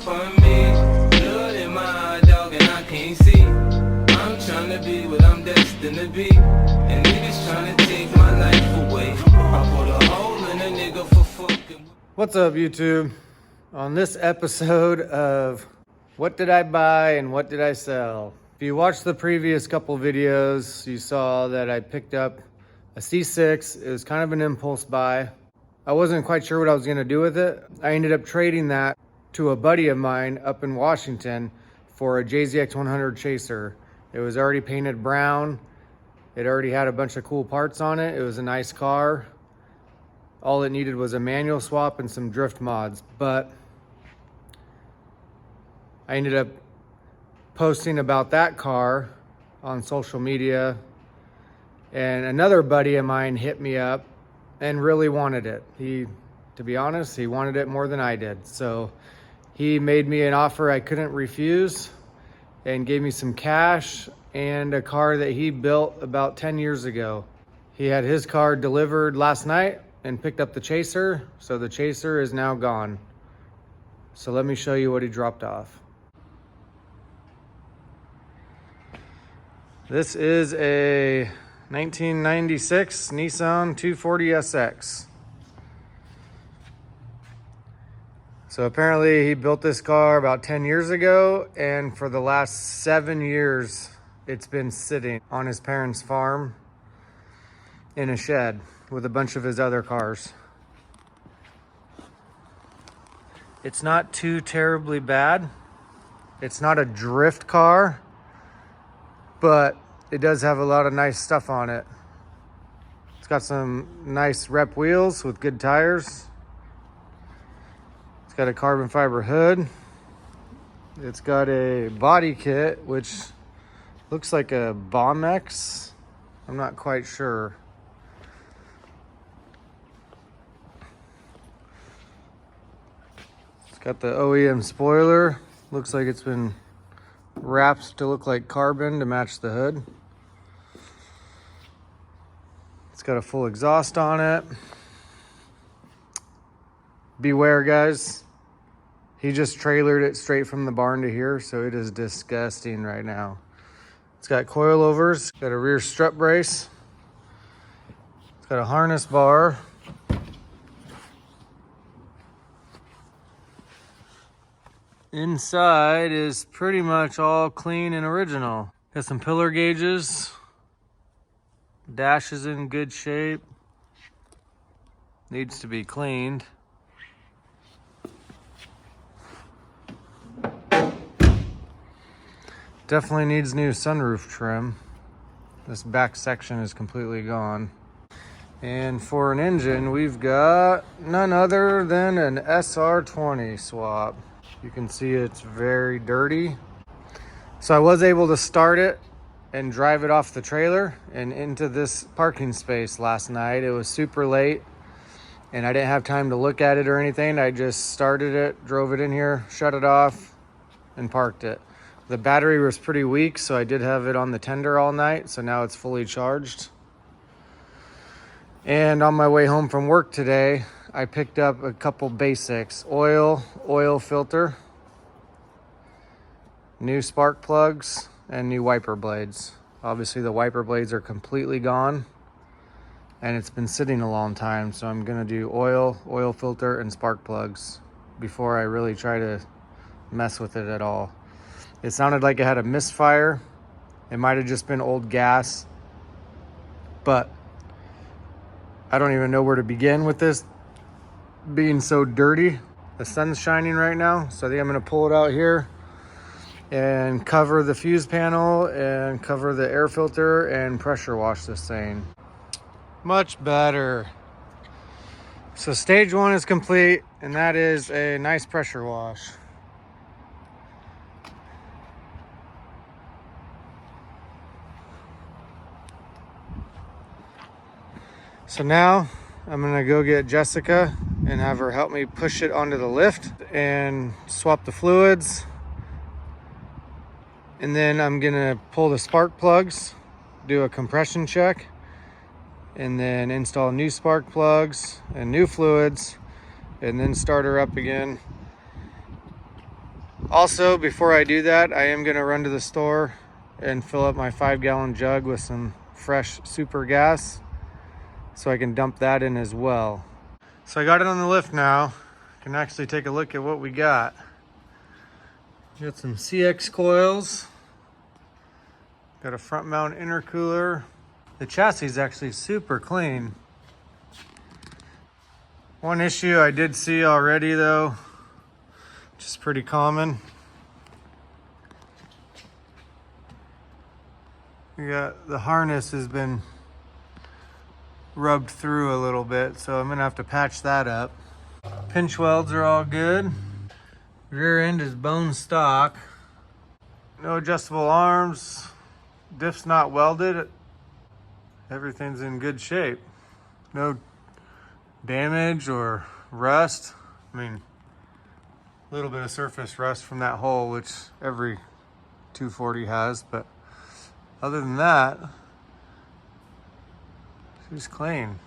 for me. Blood in my eye, dog, and I can't see. I'm trying to be what I'm destined to be. And niggas trying to take my life away. I put a hole in a nigga for fucking. What's up, YouTube? On this episode of What Did I Buy and What Did I Sell? If you watched the previous couple videos, you saw that I picked up a C6. It was kind of an impulse buy. I wasn't quite sure what I was gonna do with it. I ended up trading that to a buddy of mine up in Washington for a JZX100 Chaser. It was already painted brown. It already had a bunch of cool parts on it. It was a nice car. All it needed was a manual swap and some drift mods, but I ended up posting about that car on social media, and another buddy of mine hit me up and really wanted it. To be honest, he wanted it more than I did. So he made me an offer I couldn't refuse and gave me some cash and a car that he built about 10 years ago. He had his car delivered last night and picked up the Chaser, so the Chaser is now gone. So let me show you what he dropped off. This is a 1996 Nissan 240SX. So apparently he built this car about 10 years ago, and for the last 7 years it's been sitting on his parents' farm in a shed with a bunch of his other cars. It's not too terribly bad. It's not a drift car, but it does have a lot of nice stuff on it. It's got some nice rep wheels with good tires. It's got a carbon fiber hood. It's got a body kit, which looks like a Bombex. I'm not quite sure. It's got the OEM spoiler. Looks like it's been wrapped to look like carbon to match the hood. It's got a full exhaust on it. Beware, guys. He just trailered it straight from the barn to here, so it is disgusting right now. It's got coilovers, got a rear strut brace. It's got a harness bar. Inside is pretty much all clean and original. Got some pillar gauges. Dash is in good shape. Needs to be cleaned. Definitely needs new sunroof trim. This back section is completely gone. And for an engine, we've got none other than an SR20 swap. You can see it's very dirty. So I was able to start it and drive it off the trailer and into this parking space last night. It was super late and I didn't have time to look at it or anything. I just started it, drove it in here, shut it off, and parked it. The battery was pretty weak, so I did have it on the tender all night, so now it's fully charged. And on my way home from work today, I picked up a couple basics. Oil filter, new spark plugs, and new wiper blades. Obviously the wiper blades are completely gone and it's been sitting a long time, so I'm gonna do oil filter, and spark plugs before I really try to mess with it at all. It sounded like it had a misfire. It might have just been old gas, but I don't even know where to begin with this being so dirty. The sun's shining right now, so I think I'm gonna pull it out here and cover the fuse panel and cover the air filter and pressure wash this thing. Much better. So stage one is complete, and that is a nice pressure wash. So now I'm gonna go get Jessica and have her help me push it onto the lift and swap the fluids. And then I'm gonna pull the spark plugs, do a compression check, and then install new spark plugs and new fluids, and then start her up again Also, before I do that, I am gonna run to the store and fill up my 5-gallon jug with some fresh super gas so I can dump that in as well. So I got it on the lift now. Can actually take a look at what we got. Got some CX coils. Got a front mount intercooler. The chassis is actually super clean. One issue I did see already though, which is pretty common. We got the harness has been rubbed through a little bit, so I'm gonna have to patch that up. Pinch welds are all good. Rear end is bone stock. No adjustable arms. Diff's not welded. Everything's in good shape. No damage or rust. I mean, a little bit of surface rust from that hole, which every 240 has, but other than that, she's clean.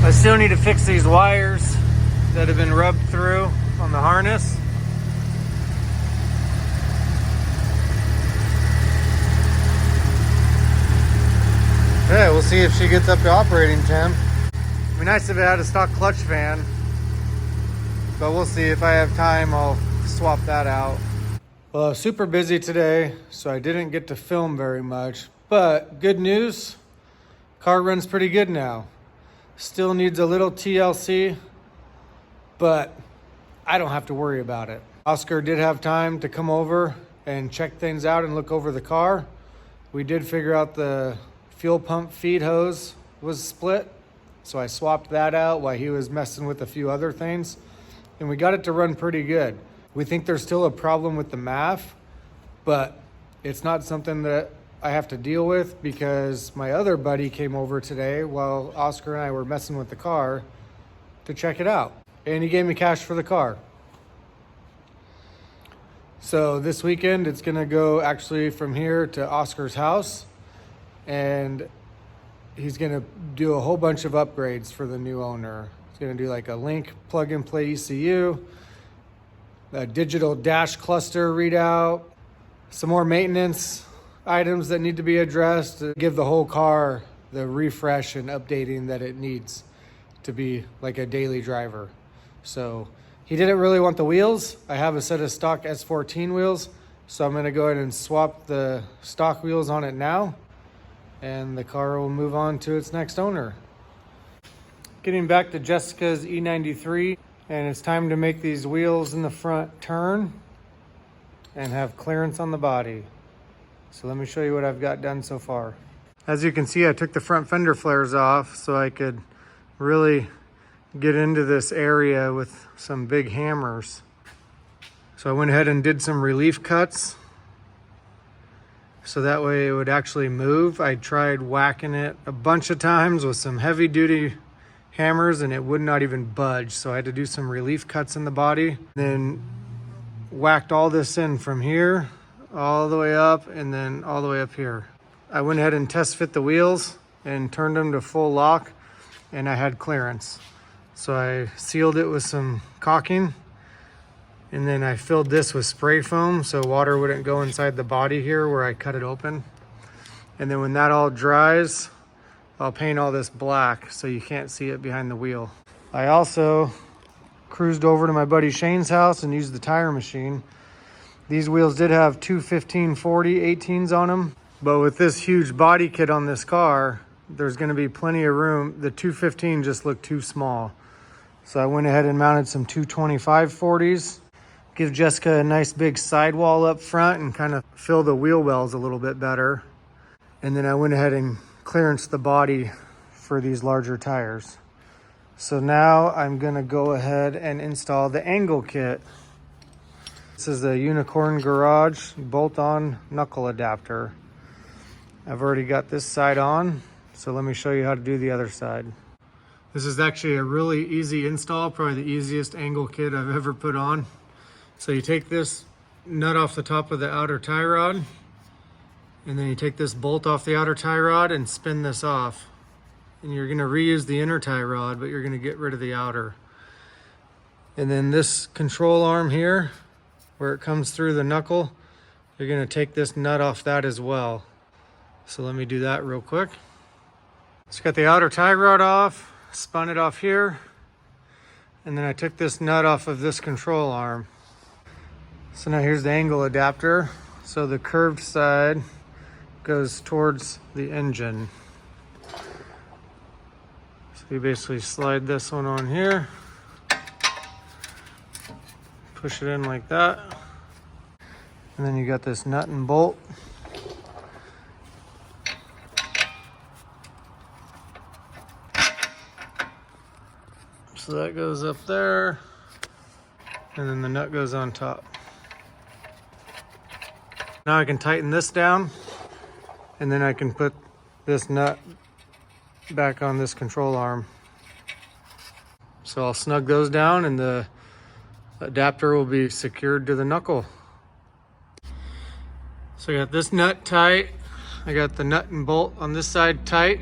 I still need to fix these wires that have been rubbed through on the harness. Yeah, we'll see if she gets up to operating temp. It'd be nice if it had a stock clutch fan, but we'll see. If I have time, I'll swap that out. Well, I was super busy today, so I didn't get to film very much, but good news, car runs pretty good now. Still needs a little TLC, but I don't have to worry about it. Oscar did have time to come over and check things out and look over the car. We did figure out the fuel pump feed hose was split, so I swapped that out while he was messing with a few other things, and we got it to run pretty good. We think there's still a problem with the MAF, but it's not something that I have to deal with because my other buddy came over today while Oscar and I were messing with the car to check it out. And he gave me cash for the car. So this weekend it's gonna go actually from here to Oscar's house, and he's gonna do a whole bunch of upgrades for the new owner. He's gonna do like a link plug and play ECU, a digital dash cluster readout, some more maintenance items that need to be addressed to give the whole car the refresh and updating that it needs to be like a daily driver. So he didn't really want the wheels. I have a set of stock S14 wheels, so I'm gonna go ahead and swap the stock wheels on it now, and the car will move on to its next owner. Getting back to Jessica's E93, and it's time to make these wheels in the front turn and have clearance on the body. So let me show you what I've got done so far. As you can see, I took the front fender flares off so I could really get into this area with some big hammers. So I went ahead and did some relief cuts so that way it would actually move. I tried whacking it a bunch of times with some heavy duty hammers and it would not even budge. So I had to do some relief cuts in the body, then whacked all this in from here all the way up and then all the way up here. I went ahead and test fit the wheels and turned them to full lock, and I had clearance. So I sealed it with some caulking, and then I filled this with spray foam so water wouldn't go inside the body here where I cut it open. And then when that all dries, I'll paint all this black so you can't see it behind the wheel. I also cruised over to my buddy Shane's house and used the tire machine. These wheels did have two 1540 18s on them, but with this huge body kit on this car, there's gonna be plenty of room. The 215 just looked too small. So I went ahead and mounted some 225 40s, give Jessica a nice big sidewall up front and kind of fill the wheel wells a little bit better. And then I went ahead and clearanced the body for these larger tires. So now I'm gonna go ahead and install the angle kit. This is the Unicorn Garage bolt-on knuckle adapter. I've already got this side on, So let me show you how to do the other side. This is actually a really easy install, probably the easiest angle kit I've ever put on. So you take this nut off the top of the outer tie rod, and then you take this bolt off the outer tie rod and spin this off. And you're gonna reuse the inner tie rod, but you're gonna get rid of the outer. And then this control arm here, where it comes through the knuckle, you're gonna take this nut off that as well. So let me do that real quick. Just got the outer tie rod off, spun it off here, and then I took this nut off of this control arm. So now here's the angle adapter. So the curved side goes towards the engine. So you basically slide this one on here, push it in like that, and then you got this nut and bolt. So that goes up there, and then the nut goes on top. Now I can tighten this down, and then I can put this nut back on this control arm. So I'll snug those down and the adapter will be secured to the knuckle. So I got this nut tight. I got the nut and bolt on this side tight.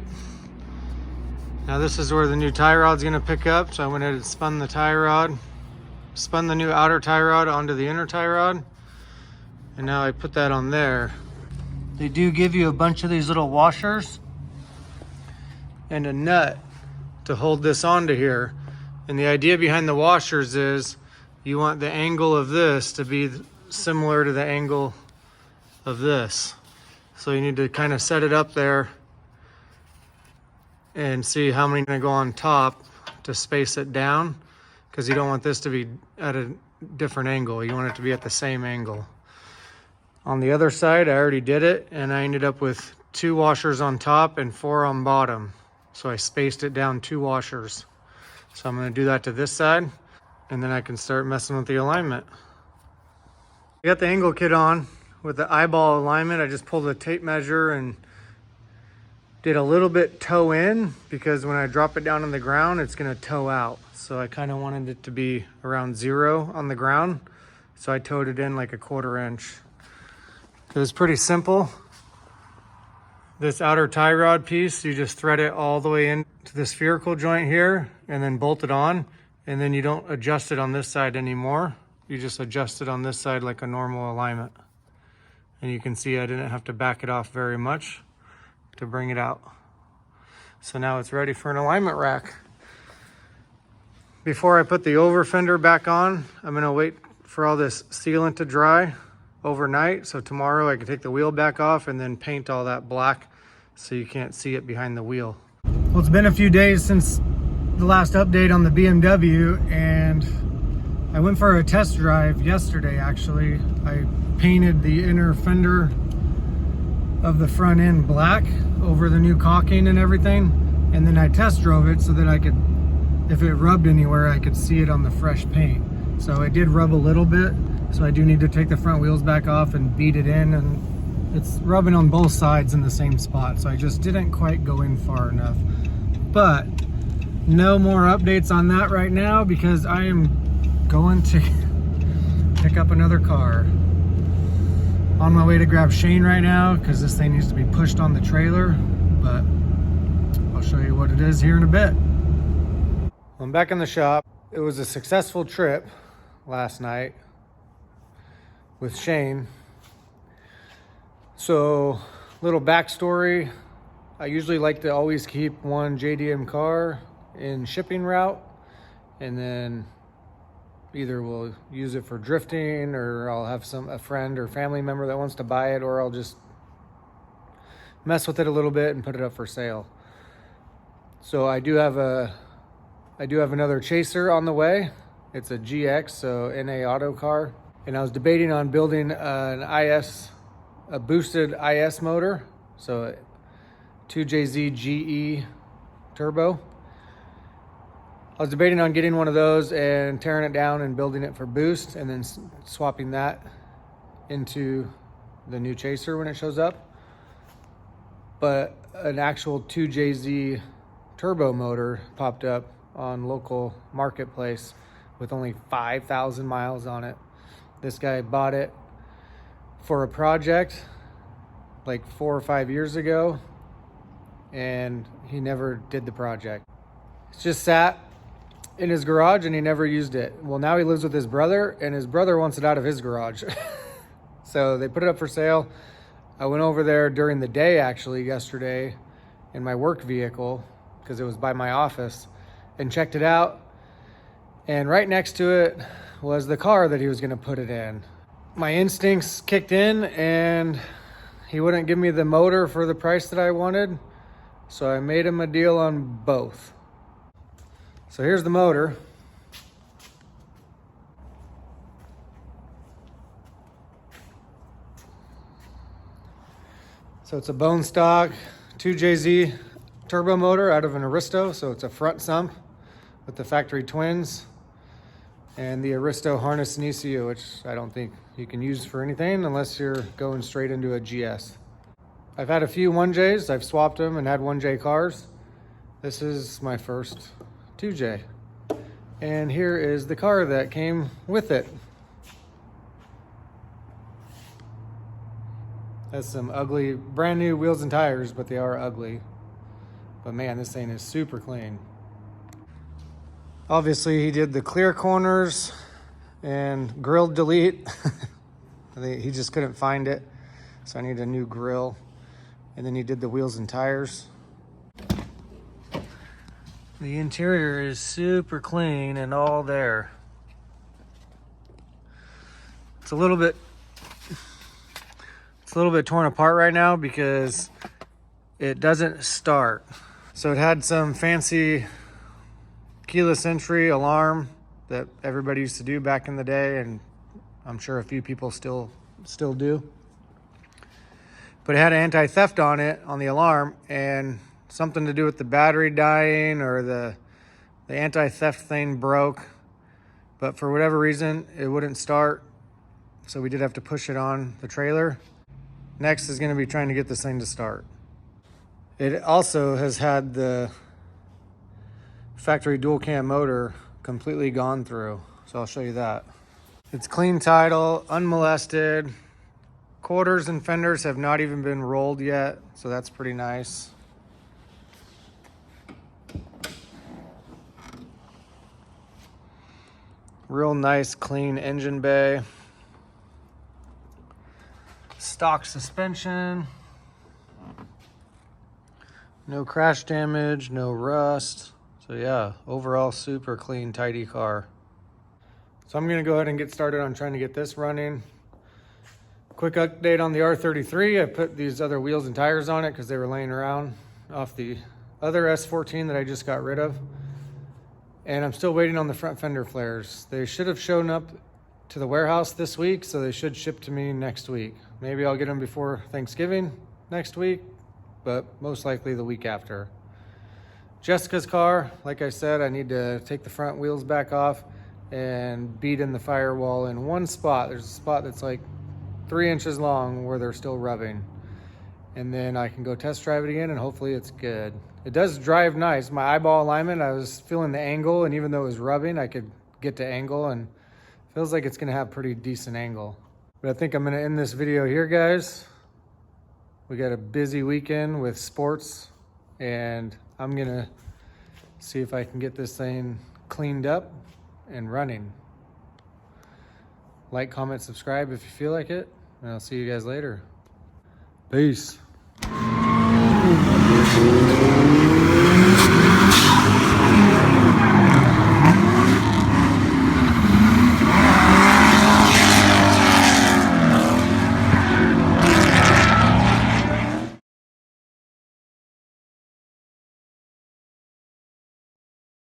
Now this is where the new tie rod's gonna pick up. So I went ahead and spun the tie rod, spun the new outer tie rod onto the inner tie rod. And now I put that on there. They do give you a bunch of these little washers and a nut to hold this onto here. And the idea behind the washers is you want the angle of this to be similar to the angle of this. So you need to kind of set it up there and see how many are gonna go on top to space it down, because you don't want this to be at a different angle. You want it to be at the same angle. On the other side, I already did it, and I ended up with 2 washers on top and 4 on bottom. So I spaced it down 2 washers. So I'm gonna do that to this side, and then I can start messing with the alignment. I got the angle kit on with the eyeball alignment. I just pulled a tape measure and did a little bit toe in, because when I drop it down on the ground, it's gonna toe out. So I kind of wanted it to be around 0 on the ground. So I towed it in like 1/4 inch. It was pretty simple. This outer tie rod piece, you just thread it all the way into the spherical joint here and then bolt it on. And then you don't adjust it on this side anymore. You just adjust it on this side like a normal alignment. And you can see I didn't have to back it off very much to bring it out. So now it's ready for an alignment rack. Before I put the over fender back on, I'm gonna wait for all this sealant to dry overnight. So tomorrow I can take the wheel back off and then paint all that black so you can't see it behind the wheel. Well, it's been a few days since the last update on the BMW, and I went for a test drive yesterday actually. I painted the inner fender of the front end black over the new caulking and everything, and then I test drove it so that I could, if it rubbed anywhere, I could see it on the fresh paint. So it did rub a little bit, so I do need to take the front wheels back off and beat it in, and it's rubbing on both sides in the same spot, so I just didn't quite go in far enough. But no more updates on that right now, because I am going to pick up another car. On my way to grab Shane right now, because this thing needs to be pushed on the trailer, but I'll show you what it is here in a bit. I'm back in the shop. It was a successful trip last night with Shane. So, little backstory. I usually like to always keep one JDM car in shipping route, and then either we'll use it for drifting, or I'll have a friend or family member that wants to buy it, or I'll just mess with it a little bit and put it up for sale. So I do have another Chaser on the way. It's a GX, so NA auto car. And I was debating on building a boosted IS motor, so 2JZ GE turbo. I was debating on getting one of those and tearing it down and building it for boost, and then swapping that into the new Chaser when it shows up. But an actual 2JZ turbo motor popped up on local marketplace with only 5,000 miles on it. This guy bought it for a project like 4 or 5 years ago, and he never did the project. It's just sat in his garage and he never used it. Well, now he lives with his brother, and his brother wants it out of his garage. So they put it up for sale. I went over there during the day, actually, yesterday in my work vehicle, because it was by my office, and checked it out. And right next to it was the car that he was going to put it in. My instincts kicked in, and he wouldn't give me the motor for the price that I wanted. So I made him a deal on both. So here's the motor. So it's a bone stock 2JZ turbo motor out of an Aristo. So it's a front sump with the factory twins and the Aristo harness and ECU, which I don't think you can use for anything unless you're going straight into a GS. I've had a few 1Js. I've swapped them and had 1J cars. This is my first 2J. And here is the car that came with it. Has some ugly, brand new wheels and tires, but they are ugly. But man, this thing is super clean. Obviously, he did the clear corners and grill delete. He just couldn't find it, so I need a new grill. And then he did the wheels and tires. The interior is super clean and all there. It's a little bit torn apart right now because it doesn't start. So it had some fancy keyless entry alarm that everybody used to do back in the day, and I'm sure a few people still do. But it had anti-theft on it, on the alarm, and something to do with the battery dying or the anti-theft thing broke. But for whatever reason, it wouldn't start. So we did have to push it on the trailer. Next is going to be trying to get this thing to start. It also has had the factory dual cam motor completely gone through. So I'll show you that. It's clean title, unmolested. Quarters and fenders have not even been rolled yet, so that's pretty nice. Real nice, clean engine bay. Stock suspension. No crash damage, no rust. So yeah, overall super clean, tidy car. So I'm gonna go ahead and get started on trying to get this running. Quick update on the R33. I put these other wheels and tires on it because they were laying around off the other S14 that I just got rid of. And I'm still waiting on the front fender flares. They should have shown up to the warehouse this week, so they should ship to me next week. Maybe I'll get them before Thanksgiving next week, but most likely the week after. Jessica's car, like I said, I need to take the front wheels back off and beat in the firewall in one spot. There's a spot that's like 3 inches long where they're still rubbing. And then I can go test drive it again and hopefully it's good. It does drive nice. My eyeball alignment, I was feeling the angle, and even though it was rubbing, I could get to angle, and feels like it's gonna have pretty decent angle. But I think I'm gonna end this video here, guys. We got a busy weekend with sports, and I'm gonna see if I can get this thing cleaned up and running. Like, comment, subscribe if you feel like it, and I'll see you guys later. Peace.